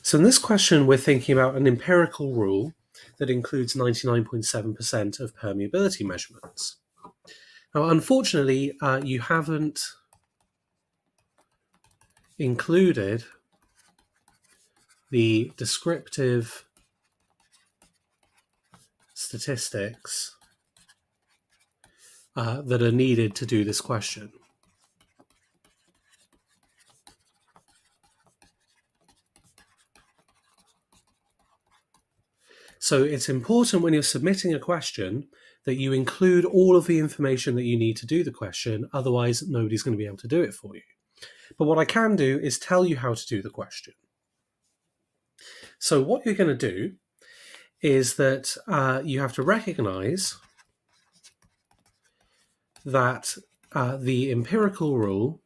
So in this question, we're thinking about an empirical rule that includes 99.7% of permeability measurements. Now, unfortunately, you haven't included the descriptive statistics that are needed to do this question. So it's important when you're submitting a question that you include all of the information that you need to do the question, otherwise nobody's going to be able to do it for you. But what I can do is tell you how to do the question. So what you're going to do is that you have to recognize that the empirical rule